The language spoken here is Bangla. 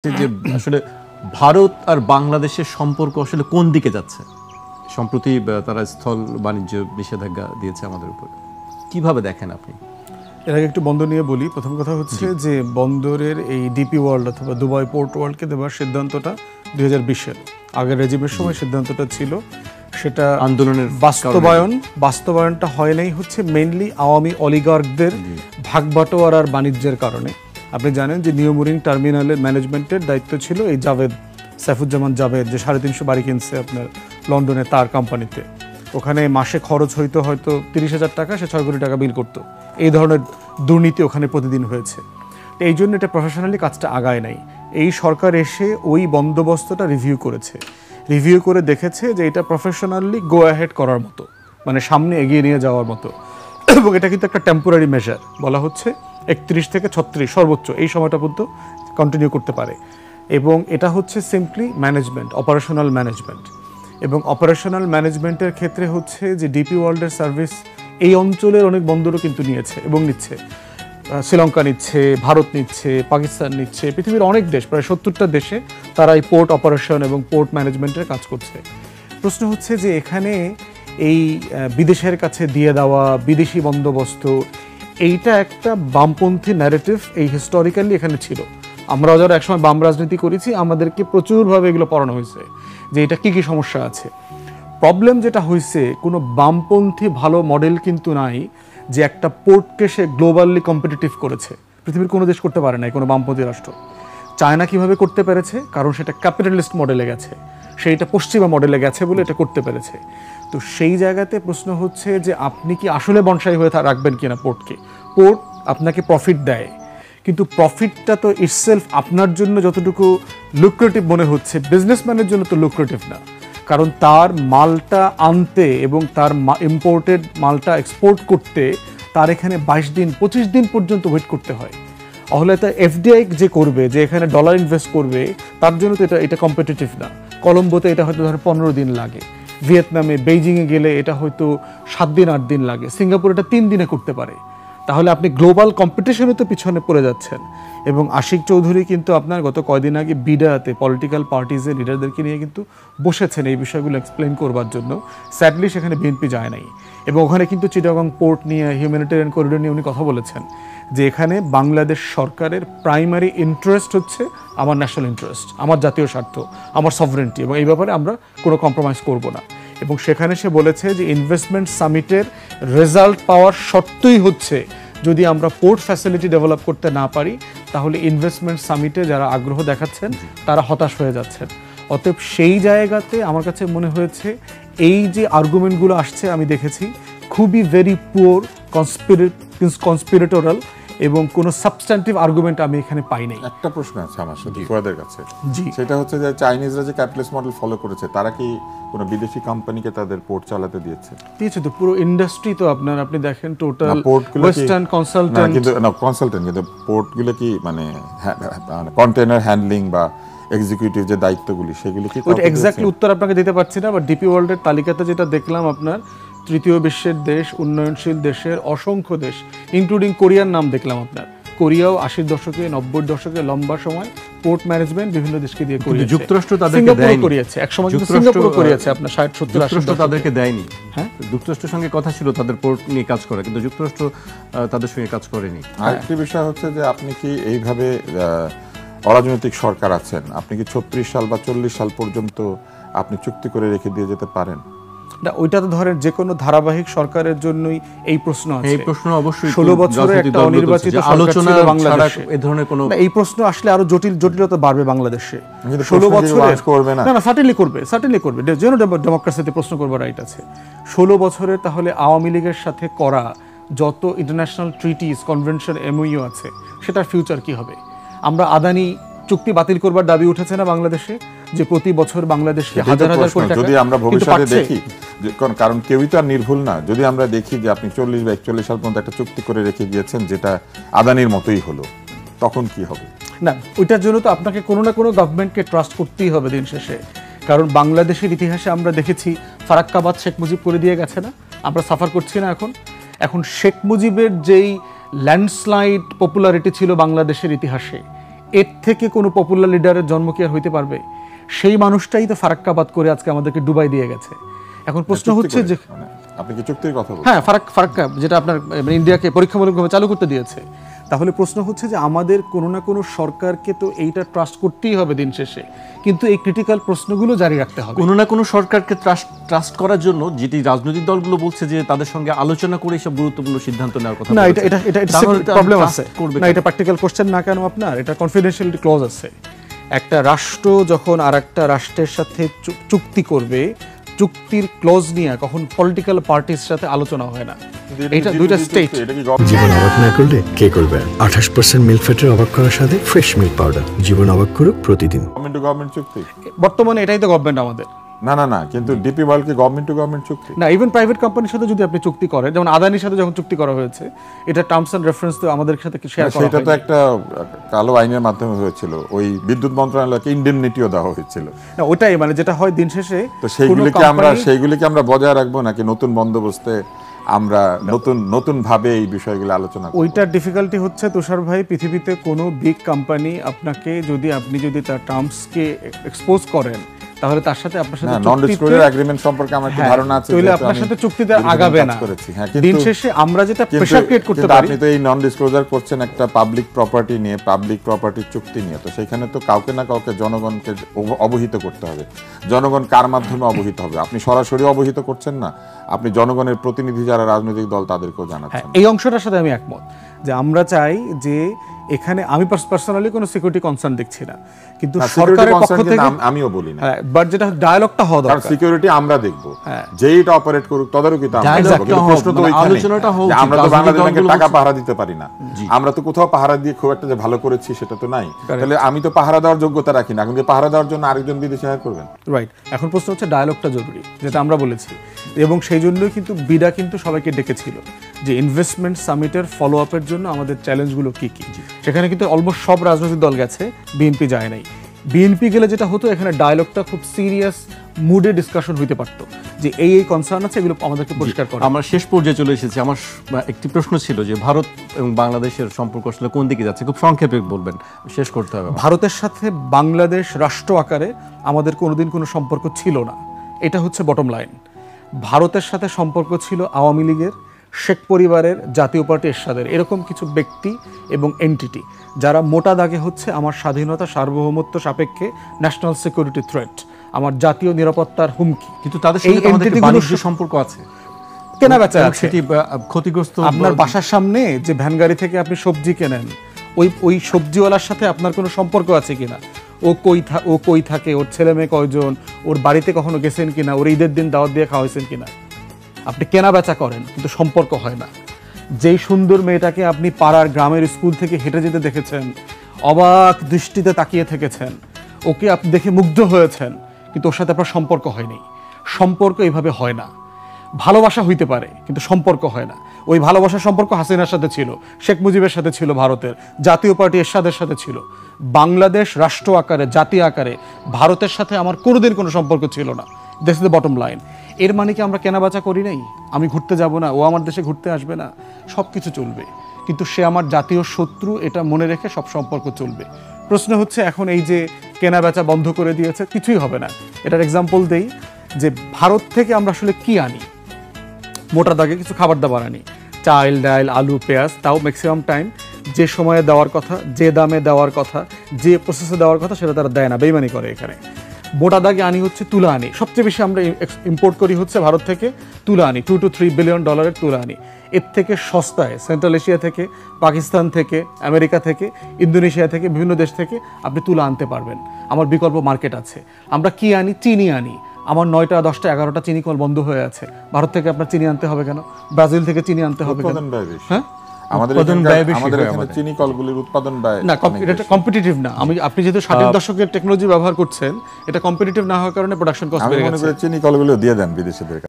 যে আসলে ভারত আর বাংলাদেশের সম্পর্ক আসলে কোন দিকে যাচ্ছে? সম্প্রতি তারা স্থল বাণিজ্য নিষেধাজ্ঞা দিয়েছে আমাদের উপর, কিভাবে দেখেন আপনি? এর আগে একটু বন্দর নিয়ে বলি। প্রথম কথা হচ্ছে যে বন্দরের এই ডিপি ওয়ার্ল্ড অথবা দুবাই পোর্ট ওয়ার্ল্ডকে দেওয়ার সিদ্ধান্তটা 2020-এর আগের রেজিমের সময় সিদ্ধান্তটা ছিল, সেটা আন্দোলনের বাস্তবায়নটা হয় নাই হচ্ছে মেইনলি আওয়ামী অলিগার্কদের ভাগবাটোয়ারার বাণিজ্যের কারণে। আপনি জানেন যে নিউমুরিং টার্মিনালের ম্যানেজমেন্টের দায়িত্ব ছিল এই জাভেদ, সাইফুজ্জামান জাভেদ, যে 350 বাড়ি কিনছে আপনার লন্ডনে তার কোম্পানিতে। ওখানে মাসে খরচ হয়তো 30,000 টাকা, সে 6 কোটি টাকা বিল করতো। এই ধরনের দুর্নীতি ওখানে প্রতিদিন হয়েছে। তো এই জন্য এটা প্রফেশনালি কাজটা আগায় নাই। এই সরকার এসে ওই বন্দোবস্তটা রিভিউ করেছে, রিভিউ করে দেখেছে যে এটা প্রফেশনালি গো অ্যাহেড করার মতো, মানে সামনে এগিয়ে নিয়ে যাওয়ার মতো। এবং এটা কিন্তু একটা টেম্পোরারি মেজার, বলা হচ্ছে 31 থেকে 36 সর্বোচ্চ এই সময়টা পর্যন্ত কন্টিনিউ করতে পারে। এবং এটা হচ্ছে সিম্পলি ম্যানেজমেন্ট, অপারেশনাল ম্যানেজমেন্ট। এবং অপারেশনাল ম্যানেজমেন্টের ক্ষেত্রে হচ্ছে যে ডিপি ওয়ার্ল্ডের সার্ভিস এই অঞ্চলের অনেক বন্দরও কিন্তু নিয়েছে এবং নিচ্ছে। শ্রীলঙ্কা নিচ্ছে, ভারত নিচ্ছে, পাকিস্তান নিচ্ছে, পৃথিবীর অনেক দেশ, প্রায় 70টা দেশে তারা এই পোর্ট অপারেশন এবং পোর্ট ম্যানেজমেন্টের কাজ করছে। প্রশ্ন হচ্ছে যে এখানে এই বিদেশের কাছে দিয়ে দেওয়া বিদেশি বন্দোবস্ত, এইটা একটা বামপন্থী ন্যারেটিভ এই হিস্টোরিক্যালি এখানে ছিল। আমরা যারা একসময় বাম রাজনীতি করেছি, আমাদেরকে প্রচুরভাবে এগুলো পড়ানো হয়েছে যে এটা কী কী সমস্যা আছে। প্রবলেম যেটা হয়েছে, কোনো বামপন্থী ভালো মডেল কিন্তু নাই যে একটা পোর্টকে সে গ্লোবালি কম্পিটিটিভ করেছে। পৃথিবীর কোনো দেশ করতে পারে না, কোনো বামপন্থী রাষ্ট্র। চায়না কিভাবে করতে পেরেছে? কারণ সেটা ক্যাপিটালিস্ট মডেলে গেছে, সেইটা পশ্চিমা মডেলে গেছে বলে এটা করতে পেরেছে। তো সেই জায়গাতে প্রশ্ন হচ্ছে যে আপনি কি আসলে বনসাই হয়ে রাখবেন কিনা পোর্টকে? পোর্ট আপনাকে প্রফিট দেয়, কিন্তু প্রফিটটা তো ইটসেলফ আপনার জন্য যতটুকু লুক্রেটিভ মনে হচ্ছে, বিজনেসম্যানের জন্য তো লুক্রেটিভ না। কারণ তার মালটা আনতে এবং তার ইম্পোর্টেড মালটা এক্সপোর্ট করতে তার এখানে 22 দিন 25 দিন পর্যন্ত ওয়েট করতে হয়। তাহলে তো এফডিআই যে করবে, যে এখানে ডলার ইনভেস্ট করবে, তার জন্য তো এটা কম্পিটিটিভ না। কলম্বোতে এটা হয়তো ধরো 15 দিন লাগে, ভিয়েতনামে বেইজিংয়ে গেলে এটা হয়তো 7 দিন 8 দিন লাগে, সিঙ্গাপুর এটা 3 দিনে করতে পারে। তাহলে আপনি গ্লোবাল কম্পিটিশনে তো পিছনে পড়ে যাচ্ছেন। এবং আশিক চৌধুরী কিন্তু আপনার গত কয়দিন আগে বিডাতে পলিটিক্যাল পার্টিজের লিডারদেরকে নিয়ে কিন্তু বসেছেন এই বিষয়গুলো এক্সপ্লেন করবার জন্য। স্যাডলি সেখানে বিএনপি যায় নাই। এবং ওখানে কিন্তু চিটাগং পোর্ট নিয়ে, হিউম্যানিটেরিয়ান করিডোর নিয়ে উনি কথা বলেছেন যে এখানে বাংলাদেশ সরকারের প্রাইমারি ইন্টারেস্ট হচ্ছে আমার ন্যাশনাল ইন্টারেস্ট, আমার জাতীয় স্বার্থ, আমার সভরেন্টি, এবং এই ব্যাপারে আমরা কোনো কম্প্রোমাইজ করব না। এবং সেখানে সে বলেছে যে ইনভেস্টমেন্ট সামিটের রেজাল্ট পাওয়ার শর্তই হচ্ছে যদি আমরা পোর্ট ফ্যাসিলিটি ডেভেলপ করতে না পারি, তাহলে ইনভেস্টমেন্ট সামিটে যারা আগ্রহ দেখাচ্ছেন তারা হতাশ হয়ে যাচ্ছেন। অতএব সেই জায়গাতে আমার কাছে মনে হয়েছে এই যে আর্গুমেন্টগুলো আসছে, আমি দেখেছি খুবই ভেরি পুয়ার, কনস্পিরেটোরাল, এবং কোনো সাবস্ট্যান্টিভ আর্গুমেন্ট আমি এখানে পাই নাই। একটা প্রশ্ন আছে আমার সাথে ফুয়াদের কাছে, সেটা হচ্ছে যে চাইনিজরা যে ক্যাপিটালিস্ট মডেল ফলো করেছে, তারা কি কোনো বিদেশি কোম্পানিকে তাদের পোর্ট চালাতে দিয়েছে? তো পুরো ইন্ডাস্ট্রি তো আপনি দেখেন টোটাল ওয়েস্টার্ন কনসালটেন্ট, কিন্তু কিন্তু পোর্টগুলো কি মানে কন্টেইনার হ্যান্ডলিং বা এক্সিকিউটিভ যে দায়িত্বগুলি, সেগুলি কি? ওটা এক্স্যাক্টলি উত্তর আপনাকে দিতে পারছি না, বাট ডিপি ওয়ার্ল্ডের তালিকাতে যেটা দেখলাম, আপনার তৃতীয় বিশ্বের দেশ, উন্নয়নশীল দেশের অসংখ্য দেশ, ইনক্লুডিং কোরিয়ার নাম দেখলাম। আপনার কোরিয়াও 80 দশকে 90 দশকে লম্বা সময় পোর্ট ম্যানেজমেন্ট বিভিন্ন দেশকে দিয়ে করিয়েছে। যুক্তরাষ্ট্র তাদেরকে দেয়নি, করিয়েছে একসময়, কিন্তু সিঙ্গাপুর করিয়েছে আপনার 60-70 তাদেরকে দেয়নি। হ্যাঁ, যুক্তরাষ্ট্রের সঙ্গে কথা ছিল তাদের পোর্ট নিয়ে কাজ করা, কিন্তু যুক্তরাষ্ট্র তাদের সঙ্গে কাজ করেনি। আরেকটি বিষয় হচ্ছে যে আপনি কি এইভাবে অরাজনৈতিক সরকার আছেন, আপনি কি 36 সাল বা 40 সাল পর্যন্ত আপনি চুক্তি করে রেখে দিয়ে যেতে পারেন? না, ওইটা তো ধরেন যে কোনো ধারাবাহিক সরকারের জন্যই এই প্রশ্ন আছে। এই প্রশ্ন অবশ্যই 16 বছরে একটা অনির্বাচিত আলোচনা বাংলাদেশে এই ধরনের কোনো, এই প্রশ্ন আসলে আরো জটিলতা বাড়বে বাংলাদেশে। 16 বছরে করবে না, না সার্টেনলি করবে, যেন ডেমোক্রেসিতে প্রশ্ন করবার রাইট আছে। 16 বছরে তাহলে আওয়ামী লীগের সাথে করা যত ইন্টারন্যাশনাল ট্রিটিস, কনভেনশন, এমওইউ আছে, সেটার ফিউচার কি হবে? আমরা আদানি চুক্তি বাতিল করবার দাবি উঠেছে না বাংলাদেশে, যে প্রতি বছর বাংলাদেশকে হাজার হাজার কোটি টাকা, যদি আমরা ভবিষ্যতে দেখি, কারণ কেউই তো আর নির্ভুল না, যদি আমরা দেখি যে আপনি 40 বা 41 সাল পর্যন্ত একটা চুক্তি করে রেখে গিয়েছেন যেটা আদানির মতোই হলো, তখন কি হবে? না, ওইটার জন্য তো আপনাকে কোনো না কোনো গভর্নমেন্টকে ট্রাস্ট করতেই হবে দিন শেষে। কারণ বাংলাদেশের ইতিহাসে আমরা দেখেছি ফারাক্কাবাদ শেখ মুজিব করে দিয়ে গেছে না, আমরা সাফার করছি না এখন শেখ মুজিবের যেই ল্যান্ডস্লাইড পপুলারিটি ছিল বাংলাদেশের ইতিহাসে, এর থেকে কোনো পপুলার লিডারের জন্ম কি আর হইতে পারবে? সেই মানুষটাই তো ফারাক্কাবাদ করে আজকে আমাদেরকে ডুবাই দিয়ে গেছে। এখন প্রশ্ন হচ্ছে যে আপনি কি চুক্তির কথা বলছেন? হ্যাঁ, ফারাক্কা যেটা আপনার ইন্ডিয়াকে পরীক্ষামূলকভাবে চালু করতে দিয়েছে। তাহলে প্রশ্ন হচ্ছে যে আমাদের কোনো না কোনো সরকারকে তো এইটা ট্রাস্ট করতেই হবে দিন শেষে, কিন্তু এই ক্রিটিক্যাল প্রশ্নগুলো জারি রাখতে হবে। কোনো না কোনো সরকারকে ট্রাস্ট করার জন্য যেটি রাজনৈতিক দলগুলো বলছে যে তাদের সঙ্গে আলোচনা করে সব গুরুত্বপূর্ণ সিদ্ধান্ত নেওয়ার কথা না, বলেছে। এটা তাহলে তো প্রবলেম trust আছে করবে না, এটা প্র্যাকটিক্যাল কোশ্চেন না কেন আপনার, এটা কনফিডেন্সিয়ালিটি ক্লজ আছে। একটা রাষ্ট্র যখন আর একটা রাষ্ট্রের সাথে চুক্তি করবে, চুক্তির ক্লজ নিয়ে কখন পলিটিক্যাল পার্টির সাথে আলোচনা হয় না, এটা দুইটা স্টেট। জীবন অবাক না করলে কে করবে? 28% মিল্ক ফ্যাটের অবাক করার সাথে ফ্রেশ মিল্ক পাউডার। জীবন অবাক করুক প্রতিদিন। গভর্নমেন্ট টু গভর্নমেন্ট চুক্তি বর্তমানে এটাই তো গভর্নমেন্ট আমাদের। না, কিন্তু ডিপি ওয়ার্ল্ড কি গভর্নমেন্ট টু গভর্নমেন্ট চুক্তি? না, ইভেন প্রাইভেট কোম্পানির সাথে যদি আপনি চুক্তি করেন, যেমন আদানির সাথে যখন চুক্তি করা হয়েছে, এটা টার্মস এন্ড রেফারেন্স তো আমাদের সাথে শেয়ার করা সেটা তো হয়নি। একটা কালো আইনের মাধ্যমে হয়েছিল, ওই বিদ্যুৎ মন্ত্রণালয়কে ইন্ডেমনিটিও দেওয়া হয়েছিল। না, ওটাই মানে যেটা হয় দিন শেষে তো সেইগুলিকে আমরা বজায় রাখবো নাকি নতুন বন্দোবস্তে আমরা নতুন ভাবে এই বিষয়গুলো আলোচনা করব? ওইটার ডিফিকাল্টি হচ্ছে তুষার ভাই, পৃথিবীতে কোনো বিগ কোম্পানি আপনাকে আপনি যদি তার টার্মসকে এক্সপোজ করেন, তাহলে তার সাথে আপনার সাথে নন ডিসক্লোজার এগ্রিমেন্ট সম্পর্কে আমার একটু ধারণা আছে, তাহলে আপনার সাথে চুক্তিতে আগাবে না। দিন শেষে আমরা যেটা প্রেসার ক্রিয়েট করতে পারি। আপনি তো এই নন ডিসক্লোজার করছেন একটা পাবলিক প্রপার্টি নিয়ে, পাবলিক প্রপার্টির চুক্তি নিয়ে, তো সেখানে তো কাউকে না কাউকে জনগণকে অবহিত করতে হবে। জনগণ কার মাধ্যমে অবহিত হবে? আপনি সরাসরি অবহিত করছেন না, আপনি জনগণের প্রতিনিধি যারা রাজনৈতিক দল তাদেরকেও জানাচ্ছেন। এই অংশটার সাথে আমি একমত যে আমরা চাই যে এখানে, আমি পার্সোনালি কোনো সিকিউরিটি কনসার্ন দেখছি না, কিন্তু সরকারের পক্ষ থেকে আমিও বলি না, বাট যেটা ডায়ালগটা হওয়া দরকার। সিকিউরিটি আমরা দেখব, যেইটা অপারেট করুক তদারকি তো আমরা দেখব। কিন্তু প্রশ্ন তো আলোচনাটা হোক, আমরা তো বাংলাদেশ ব্যাংকের টাকা পাহারা দিতে পারি না, আমরা তো কোথাও পাহারা দিয়ে খুব একটা যে ভালো করেছি সেটা তো নাই। তাহলে আমি তো পাহারা দেওয়ার যোগ্যতা রাখি না, কিন্তু পাহারা দেওয়ার জন্য আরেকজন বিদেশি হায়ার করবেন। রাইট, এখন প্রশ্ন হচ্ছে ডায়ালগটা জরুরি, যেটা আমরা বলেছি, এবং সেই জন্যই কিন্তু বিডা কিন্তু সবাইকে ডেকেছিল যে ইনভেস্টমেন্ট সামিটের ফলো আপের জন্য আমাদের চ্যালেঞ্জগুলো কি কি। সেখানে কিন্তু অলমোস্ট সব রাজনৈতিক দল গেছে, বিএনপি যায় নাই। বিএনপি গেলে যেটা হতো, এখানে ডায়ালগটা খুব সিরিয়াস মুডে ডিসকাশন হইতে পারতো যে এই কনসার্ন আছে, এগুলো আমাদেরকে পরিষ্কার করা। আমরা শেষ পর্যায়ে চলে এসেছি। আমার একটি প্রশ্ন ছিল যে ভারত এবং বাংলাদেশের সম্পর্ক আসলে কোন দিকে যাচ্ছে, খুব সংক্ষেপে বলবেন, শেষ করতে হবে। ভারতের সাথে বাংলাদেশ রাষ্ট্র আকারে আমাদের কোনোদিন কোনো সম্পর্ক ছিল না, এটা হচ্ছে বটম লাইন। ভারতের সাথে সম্পর্ক ছিল আওয়ামী লীগের, শেখ পরিবারের, জাতীয় পার্টি এরশাদের, এরকম কিছু ব্যক্তি এবং এন্টিটি যারা মোটা দাগে হচ্ছে আমার স্বাধীনতা, সার্বভৌমত্ব সাপেক্ষে ন্যাশনাল সিকিউরিটি থ্রেট, আমার জাতীয় নিরাপত্তার হুমকি। কিন্তু তাদের সাথে আমাদের বাণিজ্য সম্পর্ক আছে, কেনা বেচা আছে, সেটি ক্ষতিগ্রস্ত। আপনার বাসার সামনে যে ভ্যান গাড়ি থেকে আপনি সবজি কেনেন, ওই সবজিওয়ালার সাথে আপনার কোনো সম্পর্ক আছে কিনা, ও কই থাকে, ওর ছেলে মেয়ে কয়জন, ওর বাড়িতে কখনো গেছেন কিনা, ওর ঈদের দিন দাওয়াত দিয়ে খাওয়াইছেন কিনা। আপনি কেনা বেচা করেন কিন্তু সম্পর্ক হয় না। যেই সুন্দর মেয়েটাকে আপনি পাড়ার গ্রামের স্কুল থেকে হেঁটে যেতে দেখেছেন, অবাক দৃষ্টিতে তাকিয়ে থেকেছেন, ওকে আপনি দেখে মুগ্ধ হয়েছেন, কিন্তু ওর সাথে আপনার সম্পর্ক হয়নি। সম্পর্ক এইভাবে হয় না। ভালোবাসা হইতে পারে কিন্তু সম্পর্ক হয় না। ওই ভালোবাসার সম্পর্ক হাসিনার সাথে ছিল, শেখ মুজিবের সাথে ছিল, ভারতের জাতীয় পার্টি এরশাদের সাথে ছিল। বাংলাদেশ রাষ্ট্র আকারে, জাতি আকারে ভারতের সাথে আমার কোনোদিন কোনো সম্পর্ক ছিল না। This is the bottom line. এর মানে কি আমরা কেনাবেচা করি নাই? আমি ঘুরতে যাব না, ও আমার দেশে ঘুরতে আসবে না, সব কিছু চলবে, কিন্তু সে আমার জাতীয় শত্রু, এটা মনে রেখে সব সম্পর্ক চলবে। প্রশ্ন হচ্ছে এখন এই যে কেনাবেচা বন্ধ করে দিয়েছে, কিছুই হবে না। এটার এক্সাম্পল দেই যে ভারত থেকে আমরা আসলে কি আনি, মোটা দাগে কিছু খাবার দাবার আনি, চাল, ডাল, আলু, পেঁয়াজ, তাও ম্যাক্সিমাম টাইম যে সময়ে দেওয়ার কথা, যে দামে দেওয়ার কথা, যে প্রসেসে দেওয়ার কথা সেটা তারা দেয় না, বেইমানি করে। এখানে মোটা দাগে আনি হচ্ছে তুলা আনি, সবচেয়ে বেশি আমরা ইম্পোর্ট করি হচ্ছে ভারত থেকে তুলা আনি, $2 to 3 বিলিয়ন তুলা আনি। এর থেকে সস্তায় সেন্ট্রাল এশিয়া থেকে, পাকিস্তান থেকে, আমেরিকা থেকে, ইন্দোনেশিয়া থেকে, বিভিন্ন দেশ থেকে আপনি তুলা আনতে পারবেন। আমার বিকল্প মার্কেট আছে। আমরা কি আনি? চিনি আনি। আমার 9টা, 10টা, 11টা চিনি কল বন্ধ হয়ে আছে। ভারত থেকে আপনার চিনি আনতে হবে কেন? ব্রাজিল থেকে চিনি আনতে হবে কেন? হ্যাঁ, আমাদের এখানে চিনি কলগুলির উৎপাদন ব্যয় না, এটা কম্পিটিটিভ না। আপনি যেহেতু 60-এর দশকের টেকনোলজি ব্যবহার করছেন, এটা কম্পিটিটিভ না হওয়ার কারণে প্রোডাকশন কস্ট বেড়ে গেছে। চিনি কলগুলো দিয়ে দেন বিদেশিদের।